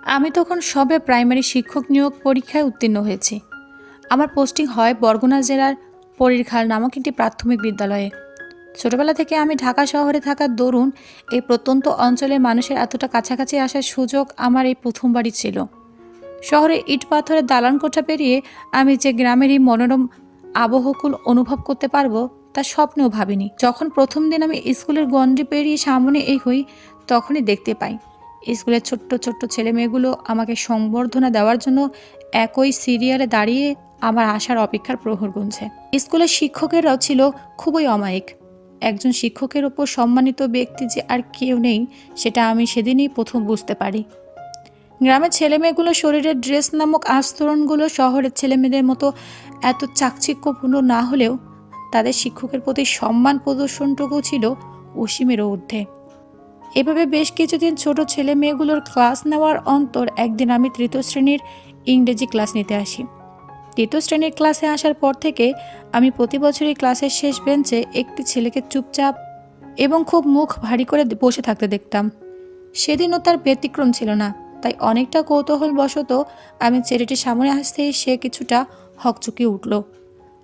আমি তখন সবে প্রাইমারি শিক্ষক নিয়োগ পরীক্ষায় উত্তীর্ণ হয়েছি। আমার পোস্টিং হয় বরগুনা জেলার পরীরখাল নামক একটি প্রাথমিক বিদ্যালয়ে। ছোটবেলা থেকে আমি ঢাকা শহরে থাকার দরুন এই প্রত্যন্ত অঞ্চলের মানুষের এতটা কাছাকাছি আসার সুযোগ আমার এই প্রথমবারই ছিল। শহরে ইট পাথরের দালান কোঠা পেরিয়ে আমি যে গ্রামেরই মনোরম আবহকুল অনুভব করতে পারবো তা স্বপ্নেও ভাবিনি। যখন প্রথম দিন আমি স্কুলের গণ্ডি পেরিয়ে সামনে হই, তখনই দেখতে পাই স্কুলের ছোট্ট ছোট্ট ছেলে মেয়েগুলো আমাকে সংবর্ধনা দেওয়ার জন্য একই সিরিয়ালে দাঁড়িয়ে আমার আসার অপেক্ষার প্রহর গুনছে। স্কুলের শিক্ষকেরাও ছিল খুবই অমায়িক। একজন শিক্ষকের ওপর সম্মানিত ব্যক্তি যে আর কেউ নেই, সেটা আমি সেদিনই প্রথম বুঝতে পারি। গ্রামের ছেলেমেয়েগুলো শরীরের ড্রেস নামক আস্তরণগুলো শহরের ছেলেমেয়েদের মতো এত চাকচিক্যপূর্ণ না হলেও তাদের শিক্ষকের প্রতি সম্মান প্রদর্শনটুকু ছিল অসীমেরও ঊর্ধ্বে। এভাবে বেশ কিছুদিন ছোট ছেলে মেয়েগুলোর ক্লাস নেওয়ার অন্তর একদিন আমি তৃতীয় শ্রেণীর ইংরেজি ক্লাস নিতে আসি। তৃতীয় শ্রেণীর ক্লাসে আসার পর থেকে আমি প্রতি বছরই ক্লাসের শেষ বেঞ্চে একটি ছেলেকে চুপচাপ এবং খুব মুখ ভারী করে বসে থাকতে দেখতাম। সেদিনও তার ব্যতিক্রম ছিল না, তাই অনেকটা কৌতূহলবশত আমি ছেলেটির সামনে আসতেই সে কিছুটা হকচকিয়ে উঠল।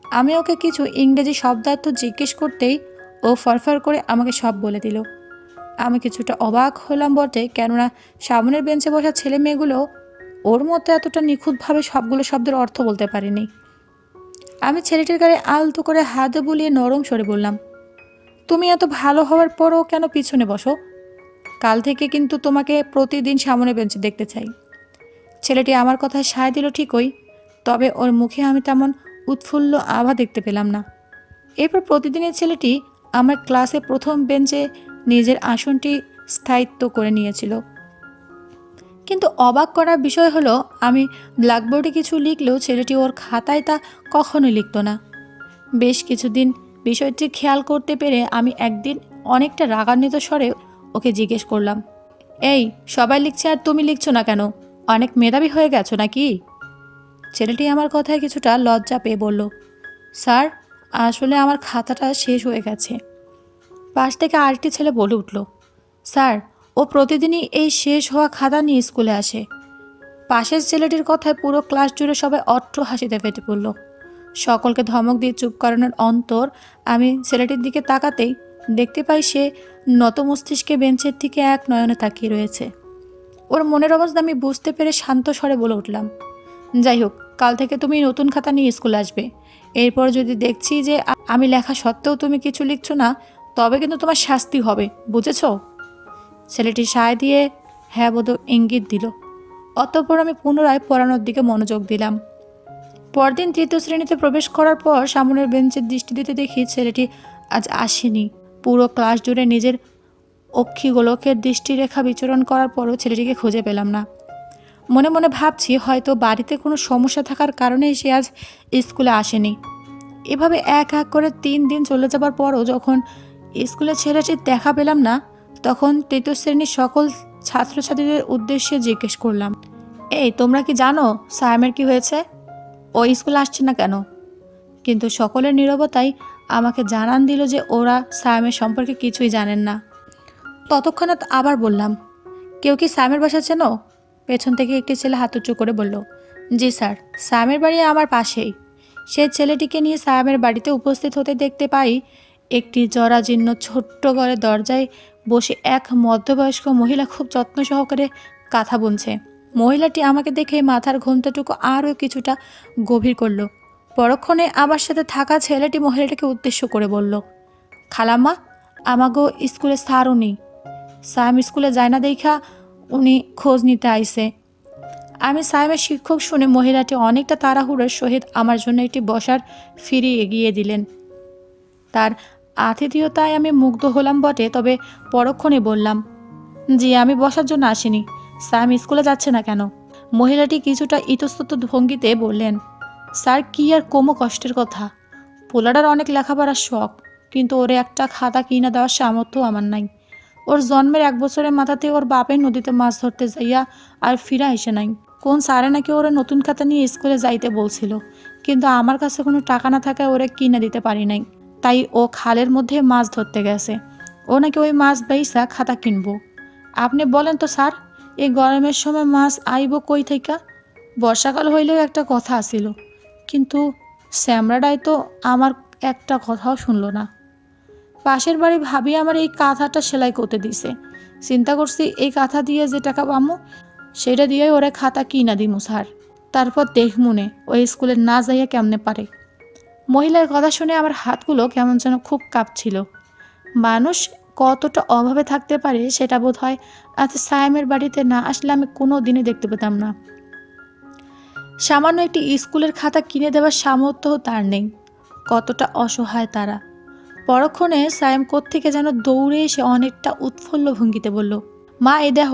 আমি ওকে কিছু ইংরেজি শব্দার্থ জিজ্ঞেস করতেই ও ফরফর করে আমাকে সব বলে দিল। আমি কিছুটা অবাক হলাম বটে, কেননা সামনের বেঞ্চে বসা ছেলে মেয়েগুলো ওর মতো এতটা নিখুঁতভাবে সবগুলো শব্দের অর্থ বলতে পারিনি। আমি ছেলেটির গায়ে আলতো করে হাত বুলিয়ে নরম স্বরে বললাম, তুমি এত ভালো হওয়ার পরও কেন পিছনে বসো? কাল থেকে কিন্তু তোমাকে প্রতিদিন সামনে বেঞ্চে দেখতে চাই। ছেলেটি আমার কথায় সায় দিল ঠিকই, তবে ওর মুখে আমি তেমন উৎফুল্ল আভা দেখতে পেলাম না। এরপর প্রতিদিনের ছেলেটি আমার ক্লাসে প্রথম বেঞ্চে নিজের আসনটি স্থায়িত্ব করে নিয়েছিল। কিন্তু অবাক করার বিষয় হলো, আমি ব্ল্যাকবোর্ডে কিছু লিখলেও ছেলেটি ওর খাতায় তা কখনোই লিখত না। বেশ কিছুদিন বিষয়টি খেয়াল করতে পেরে আমি একদিন অনেকটা রাগান্বিত স্বরে ওকে জিজ্ঞেস করলাম, এই সবাই লিখছে আর তুমি লিখছো না কেন? অনেক মেধাবী হয়ে গেছো নাকি? ছেলেটি আমার কথায় কিছুটা লজ্জা পেয়ে বলল, স্যার, আসলে আমার খাতাটা শেষ হয়ে গেছে। পাশ থেকে আরেকটি ছেলে বলে উঠল, স্যার, ও প্রতিদিনই এই শেষ হওয়া খাতা নিয়ে স্কুলে আসে। পাশের ছেলেটির কথায় পুরো ক্লাস জুড়ে সবাই অট্ট হাসিতে ফেটে পড়ল। সকলকে ধমক দিয়ে চুপ করানোর অন্তর আমি ছেলেটির দিকে তাকাতেই দেখতে পাই সে নত মস্তিষ্কে বেঞ্চের দিকে এক নয়নে তাকিয়ে রয়েছে। ওর মনের অবস্থা আমি বুঝতে পেরে শান্ত স্বরে বলে উঠলাম, যাই হোক, কাল থেকে তুমি নতুন খাতা নিয়ে স্কুলে আসবে। এরপর যদি দেখছি যে আমি লেখা সত্ত্বেও তুমি কিছু লিখছো না, তবে কিন্তু তোমার শাস্তি হবে, বুঝেছ? ছেলেটি সায় দিয়ে হ্যাঁ বোধ ইঙ্গিত দিল। অতঃপর আমি পুনরায় পড়ানোর দিকে মনোযোগ দিলাম। পরদিন তৃতীয় শ্রেণীতে প্রবেশ করার পর সামনের বেঞ্চের দৃষ্টি দিতে দেখি ছেলেটি আজ আসেনি। পুরো ক্লাস জুড়ে নিজের অক্ষিগোলকের দৃষ্টিরেখা বিচরণ করার পরও ছেলেটিকে খুঁজে পেলাম না। মনে মনে ভাবছি, হয়তো বাড়িতে কোনো সমস্যা থাকার কারণে সে আজ স্কুলে আসেনি। এভাবে এক এক করে 3 দিন চলে যাবার পরও যখন স্কুলে ছেলেটির দেখা পেলাম না, তখন তৃতীয় শ্রেণীর সকল ছাত্রছাত্রীদের উদ্দেশ্যে জিজ্ঞেস করলাম, এই তোমরা কি জানো সায়ামের কি হয়েছে? ও স্কুলে আসছে না কেন? কিন্তু সকলের নীরবতাই আমাকে জানান দিল যে ওরা সায়ামের সম্পর্কে কিছুই জানেন না। ততক্ষণাৎ আবার বললাম, কেউ কি সায়ামের বাসা চেনো? পেছন থেকে একটি ছেলে হাত উঁচু করে বলল, জি স্যার, সায়ামের বাড়ি আমার পাশেই। সে ছেলেটিকে নিয়ে সায়ামের বাড়িতে উপস্থিত হতে দেখতে পাই একটি জরাজীর্ণ ছোট্ট ঘরের দরজায় বসে এক মধ্যবয়স্ক মহিলা খুব যত্ন সহকারে কাঁথা বুনছে। মহিলাটি আমাকে দেখে মাথার ঘোমটাটুকু আরও কিছুটা গভীর করলো। পরক্ষণে আমার সাথে থাকা ছেলেটি মহিলাটিকে উদ্দেশ্য করে বলল, খালাম্মা, আমাগো স্কুলে স্যার উনি। সায়াম স্কুলে যায় না দেখা উনি খোঁজ নিতে আইছে। আমি সায়ামের শিক্ষক শুনে মহিলাটি অনেকটা তাড়াহুড়োর সহিত আমার জন্য একটি বসার ফিরিয়ে এগিয়ে দিলেন। তার আতিথেয়তায় আমি মুগ্ধ হলাম বটে, তবে পরক্ষণে বললাম, জি, আমি বসার জন্য আসিনি। সায়াম স্কুলে যাচ্ছে না কেন? মহিলাটি কিছুটা ইতস্তত ভঙ্গিতে বললেন, স্যার, কি আর কমো কষ্টের কথা। পোলাডার অনেক লেখাপড়ার শখ, কিন্তু ওরে একটা খাতা কিনা দেওয়ার সামর্থ্য আমার নাই। ওর জন্মের 1 বছরের মাথাতে ওর বাপের নদীতে মাছ ধরতে যাইয়া আর ফিরা এসে নাই। কোন স্যারে নাকি ওরা নতুন খাতা নিয়ে স্কুলে যাইতে বলছিল, কিন্তু আমার কাছে কোনো টাকা না থাকায় ওরে কিনে দিতে পারি নাই। তাই ও খালের মধ্যে মাছ ধরতে গেছে। ও নাকি ওই মাছ বেইসা খাতা কিনবো। আপনি বলেন তো স্যার, এই গরমের সময় মাছ আইব কই থেকে? বর্ষাকাল হইলেও একটা কথা আসিল, কিন্তু শ্যামরাডাই তো আমার একটা কথাও শুনল না। পাশের বাড়ি ভাবি আমার এই কাঁথাটা সেলাই করতে দিছে। চিন্তা করছি এই কাঁথা দিয়ে যে টাকা পামো সেটা দিয়ে ওরা খাতা কিনা দিমু স্যার। তারপর দেখমুনে ওই স্কুলে না যাইয়া কেমনে পারে। মহিলার কথা শুনে আমার হাতগুলো কেমন যেন খুব কাঁপছিল। মানুষ কতটা অভাবে থাকতে পারে সেটা বোধ হয় আজ সায়েমের বাড়িতে না আসলে আমি কোনো দিনই দেখতে পেতাম না। সামান্য একটি স্কুলের খাতা কিনে দেওয়ার সামর্থ্য তার নেই। কতটা অসহায় তারা। পরক্ষণে সায়েম কোত্থেকে যেন দৌড়ে এসে অনেকটা উৎফুল্ল ভঙ্গিতে বলল, মা এ দেহ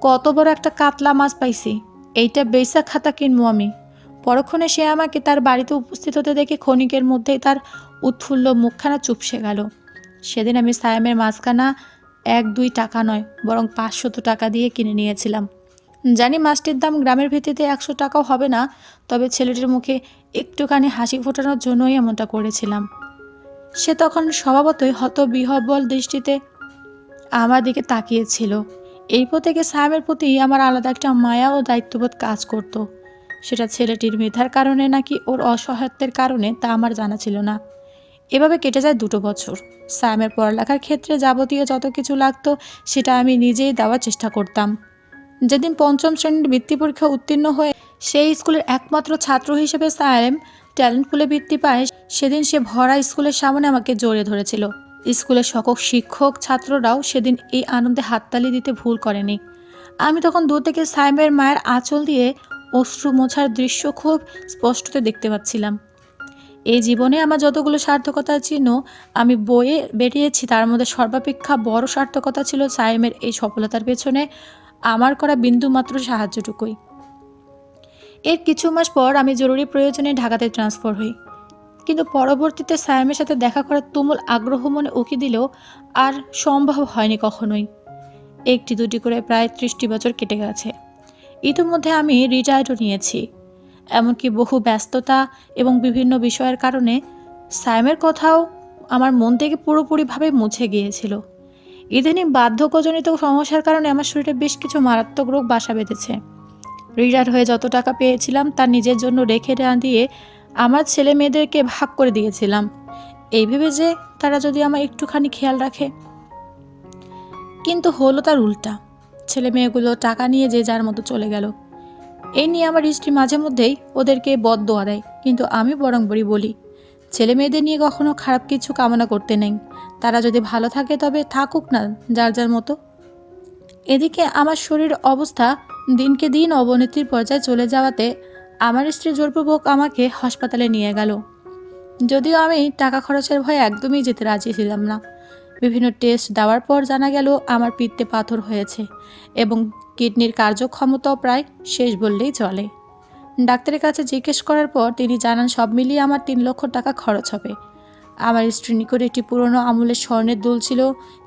কত বড় একটা কাতলা মাছ পাইছি, এইটা বেসা খাতা কিনবো আমি। পরক্ষণে সে আমাকে তার বাড়িতে উপস্থিত হতে দেখে ক্ষণিকের মধ্যেই তার উৎফুল্ল মুখখানা চুপসে গেল। সেদিন আমি সায়েমের মাছখানা 1-2 টাকা নয় বরং 500 টাকা দিয়ে কিনে নিয়েছিলাম। জানি মাছটির দাম গ্রামের ভিত্তিতে 100 টাকাও হবে না, তবে ছেলেটির মুখে একটুখানি হাসি ফোটানোর জন্যই এমনটা করেছিলাম। সে তখন স্বভাবতই হতবিহ্বল দৃষ্টিতে আমার দিকে তাকিয়েছিল। এরপর থেকে সায়েমের প্রতি আমার আলাদা একটা মায়া ও দায়িত্ববোধ কাজ করত। সেটা ছেলেটির মেধার কারণে নাকি ওর অসহায়ত্বের কারণে তা আমার জানা ছিল না। এভাবে কেটে যায় 2 বছর। সায়েমের পড়ালেখার ক্ষেত্রে যাবতীয় যত কিছু লাগতো সেটা আমি নিজেই দেওয়ার চেষ্টা করতাম। যেদিন 5ম শ্রেণীর বৃত্তি পরীক্ষা উত্তীর্ণ হয়ে সেই স্কুলের একমাত্র ছাত্র হিসেবে সায়েম ট্যালেন্ট পুলে বৃত্তি পায়, সেদিন সে ভরা স্কুলের সামনে আমাকে জড়িয়ে ধরেছিল। স্কুলের সকল শিক্ষক ছাত্ররাও সেদিন এই আনন্দে হাততালি দিতে ভুল করেনি। আমি তখন দূর থেকে সায়েমের মায়ের আঁচল দিয়ে অশ্রু মোছার দৃশ্য খুব স্পষ্টতে দেখতে পাচ্ছিলাম। এই জীবনে আমার যতগুলো সার্থকতার চিহ্ন আমি বইয়ে বেরিয়েছি, তার মধ্যে সর্বাপেক্ষা বড় সার্থকতা ছিল সায়েমের এই সফলতার পেছনে আমার করা বিন্দুমাত্র সাহায্যটুকুই। এর কিছু মাস পর আমি জরুরি প্রয়োজনে ঢাকাতে ট্রান্সফার হই, কিন্তু পরবর্তীতে সায়েমের সাথে দেখা করার তুমুল আগ্রহ মনে উকি দিলেও আর সম্ভব হয়নি কখনোই। 1-2 করে প্রায় 30 বছর কেটে গেছে। ইতিমধ্যে আমি রিটায়ার্ডও নিয়েছি। এমনকি বহু ব্যস্ততা এবং বিভিন্ন বিষয়ের কারণে সায়েমের কথাও আমার মন থেকে পুরোপুরিভাবে মুছে গিয়েছিল। ইদানিং বার্ধক্যজনিত সমস্যার কারণে আমার শরীরে বেশ কিছু মারাত্মক রোগ বাসা বেঁধেছে। রিটায়ার হয়ে যত টাকা পেয়েছিলাম তা নিজের জন্য রেখে না দিয়ে আমার ছেলে মেয়েদেরকে ভাগ করে দিয়েছিলাম, এই ভেবে যে তারা যদি আমার একটুখানি খেয়াল রাখে। কিন্তু হলো তার উল্টা। ছেলে মেয়েগুলো টাকা নিয়ে যে যার মতো চলে গেল। এই নিয়ে আমার স্ত্রী মাঝে মধ্যেই ওদেরকে বদদোয়া দেয়, কিন্তু আমি বরংবরই বলি, ছেলে মেয়েদের নিয়ে কখনো খারাপ কিছু কামনা করতে নেই। তারা যদি ভালো থাকে তবে থাকুক না যার যার মতো। এদিকে আমার শরীর অবস্থা দিনকে দিন অবনতির পর্যায়ে চলে যাওয়াতে আমার স্ত্রী জোরপূর্বক আমাকে হাসপাতালে নিয়ে গেল। যদিও আমি টাকা খরচের ভয়ে একদমই যেতে রাজি ছিলাম না। বিভিন্ন টেস্ট দেওয়ার পর জানা গেল আমার পিত্তে পাথর হয়েছে এবং কিডনির কার্যক্ষমতাও প্রায় শেষ বললেই চলে। ডাক্তারের কাছে জিজ্ঞেস করার পর তিনি জানান সব মিলিয়ে আমার 3 লক্ষ টাকা খরচ হবে। আমার স্ত্রীর নিকট একটি পুরনো আমলের স্বর্ণের দুল ছিল,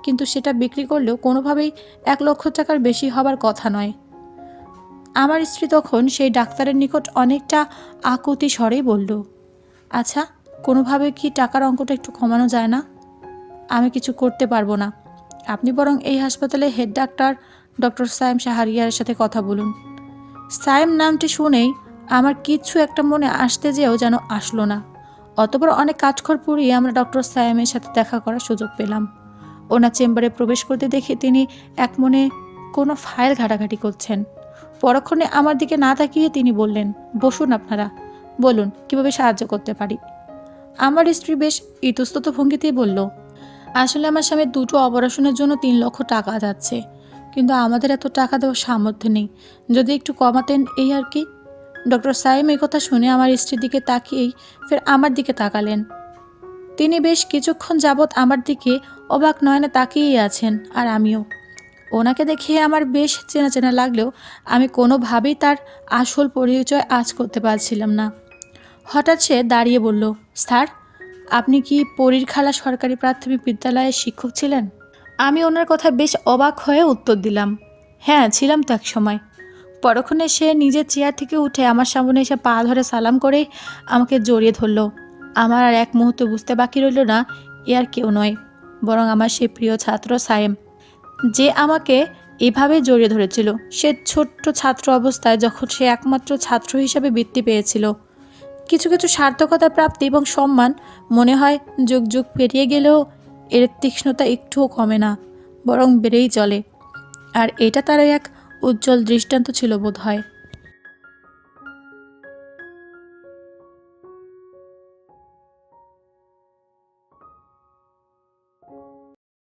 কিন্তু সেটা বিক্রি করলেও কোনোভাবেই 1 লক্ষ টাকার বেশি হবার কথা নয়। আমার স্ত্রী তখন সেই ডাক্তারের নিকট অনেকটা আকুতি স্বরেই বলল, আচ্ছা, কোনোভাবে কি টাকার অঙ্কটা একটু কমানো যায় না? আমি কিছু করতে পারবো না। আপনি বরং এই হাসপাতালে হেড ডাক্তার ডক্টর সায়েম শাহরিয়ারের সাথে কথা বলুন। সায়েম নামটি শুনেই আমার কিচ্ছু একটা মনে আসতে যেও যেন আসলো না। অতপর অনেক কাঠখড় পুড়িয়ে আমরা ডক্টর সায়েমের সাথে দেখা করার সুযোগ পেলাম। ওনার চেম্বারে প্রবেশ করতে দেখে তিনি এক মনে কোনো ফাইল ঘাটাঘাটি করছেন। পরক্ষণে আমার দিকে না তাকিয়ে তিনি বললেন, বসুন আপনারা, বলুন কিভাবে সাহায্য করতে পারি। আমার স্ত্রী বেশ ইতস্তত ভঙ্গিতেই বলল, আসলে আমার স্বামীর 2টো অপারেশনের জন্য 3 লক্ষ টাকা যাচ্ছে, কিন্তু আমাদের এত টাকা দেওয়ার সামর্থ্য নেই, যদি একটু কমাতেন এই আর কি। ডক্টর সায়েম এই কথা শুনে আমার স্ত্রীর দিকে তাকিয়েই ফের আমার দিকে তাকালেন। তিনি বেশ কিছুক্ষণ যাবৎ আমার দিকে অবাক নয়নে তাকিয়েই আছেন, আর আমিও। ওনাকে দেখে আমার বেশ চেনা চেনা লাগলেও আমি কোনোভাবেই তার আসল পরিচয় আজ করতে পারছিলাম না। হঠাৎ সে দাঁড়িয়ে বলল, স্যার, আপনি কি পরীরখালা সরকারি প্রাথমিক বিদ্যালয়ের শিক্ষক ছিলেন? আমি ওনার কথা বেশ অবাক হয়ে উত্তর দিলাম, হ্যাঁ ছিলাম তো এক সময়। পরক্ষণে সে নিজের চেয়ার থেকে উঠে আমার সামনে এসে পা ধরে সালাম করে আমাকে জড়িয়ে ধরল। আমার আর এক মুহূর্ত বুঝতে বাকি রইল না এ আর কেউ নয়, বরং আমার সে প্রিয় ছাত্র সায়েম, যে আমাকে এভাবেই জড়িয়ে ধরেছিল সে ছোট্ট ছাত্র অবস্থায়, যখন সে একমাত্র ছাত্র হিসাবে বৃত্তি পেয়েছিল। কিছু কিছু সার্থকতা প্রাপ্তি এবং সম্মান মনে হয় যুগ যুগ পেরিয়ে গেলেও এর তীক্ষ্ণতা একটুও কমে না, বরং বেড়েই চলে। আর এটা তার এক উজ্জ্বল দৃষ্টান্ত ছিল বোধ হয়।